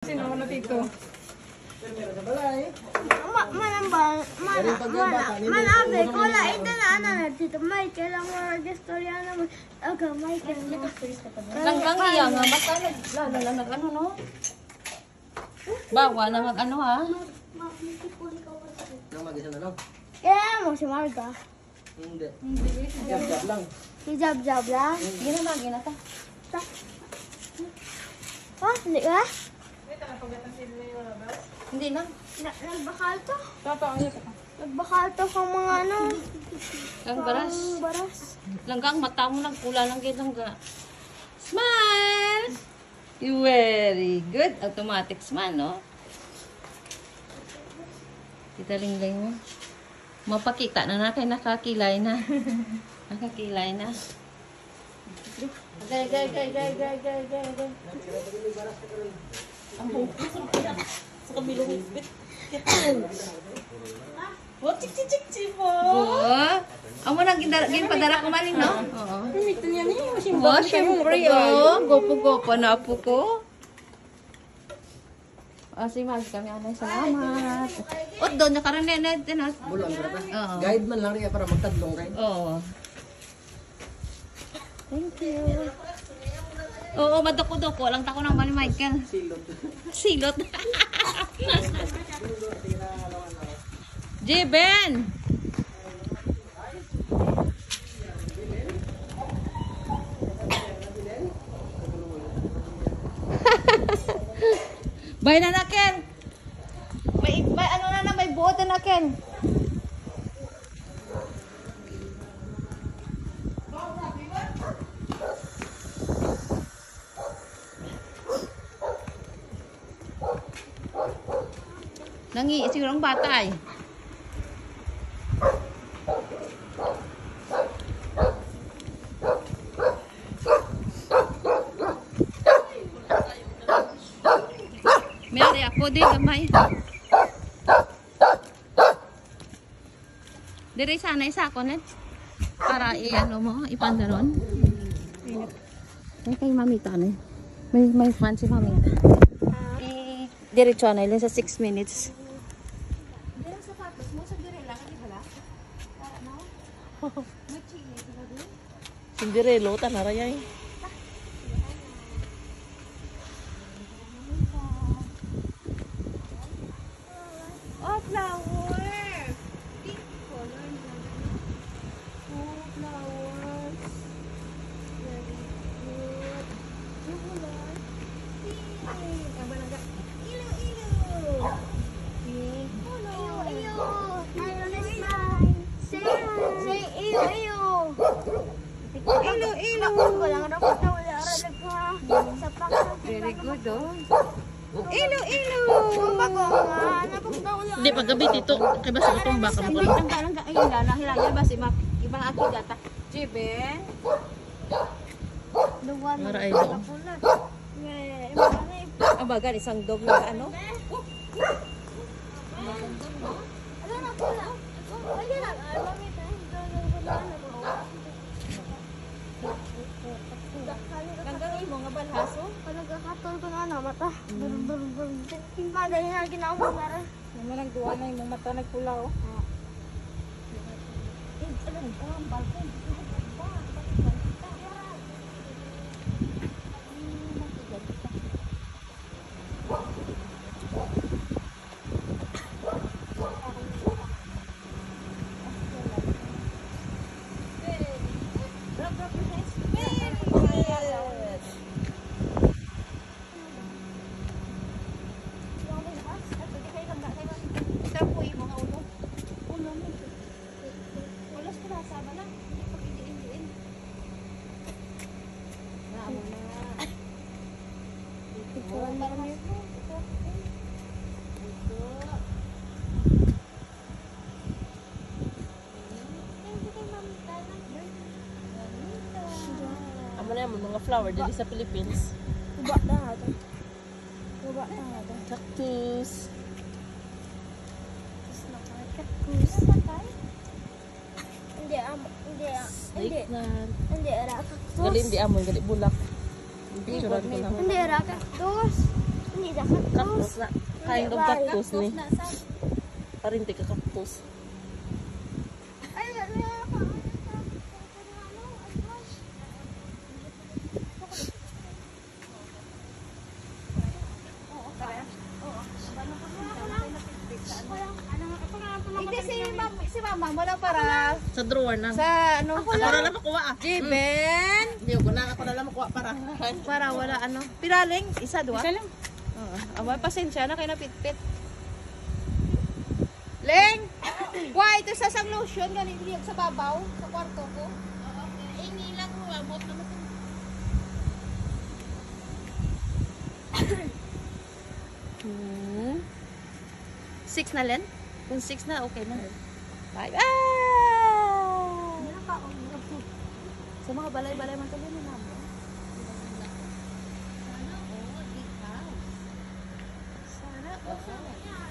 Sino na dito? Manabe ko la ito na ano na dito Michael ang mga gestorya naman aga Michael Langgang iya nga basta naglalala nag-ano no. Bawa na mag-ano ha. Nang mag-isa na lang? kaya mo si Marga Hindi. Jab-jab lang. si Jab lang Ginamagi na ta. hindi ka? Hindi na. Nagbakal to Tataon niya pa. nagbakal to kang mga ano Ang baras. baras Langgang mata mo nagkula lang gid langga. Smile. You very good. Automatic smile no. Kita lingling mo. Mapakita na kay nakakilay na. Nakakilay na. Gay. Sa kabilong bit. Oh, chik po. Amo nang ginpadara ko maling no? Oo. Ito niya niya. Oh, syempre oh. Gopo-gopo na po ko. Si Mag kami anay salamat. O doon na karon na tinas. Bulon para ta. Oo. Guide man lang rin para magtadlong rin. Oo. Thank you. Oo, madoko-doko lang tako ng Manny Michael. Silot. Silot. Jeben. Bay na nakin. May ano na may buot na nakin. Nangi siguro ang bata ay. Mary ako din gamay. Dire sana isa ko net para i-ano mo, ipandaron. Ay kay mamita ni. May fan si mami. Diretso na ilan sa 6 minutes. Cinderello tanara yay. oh flower pink color oh flowers very good yung color pink ang balaga ilo pink color iyo ayun na smile say iyo ko lang dapat na wala ralag ka sa paksa Very good oh. ilo bago nga napagdaw wala Hindi paggabi dito kay basta itong baka mo. Ang galang ka ayun na hilangya ba si Mak ibang akigata. Jeben. luwan Para ay do. Ang bagal isang dog na ano? Hanggang imo nga balhaso. Nagkakatol ko na mata. Madali na ginawa mo na. Naman ang duwa na imong mata nagpula oh. Amo na yung mga flower dito sa Philippines. Kuba na ito. Kuba na ito. Cactus. Hindi, Snake plant. hindi, era cactus. Gali hindi amon, gali bulak. Picturean ko lang. Hindi, era cactus. Hindi na cactus. Cactus na. Kind of cactus ni. Parinti ka cactus. Ay, wala ka. Hindi si mama mo lang para Sa drawer na. sa ano. Ako na lang makuha ah. Jiben. Hindi ko na ako na lang makuha para. Para wala ano. Piraling, isa, dua. Isa lang. Oo. Awal, pasensya na kayo napitpit. Leng! Why? Ito sa sang lotion, galing liyag sa babaw, sa kwarto ko. Ini lang mo, abot naman. Hmm. 6 na, Len? Kung 6 na, okay na. 5. Ah! Sa mga balay-balay man tuloy na naman. Sana all.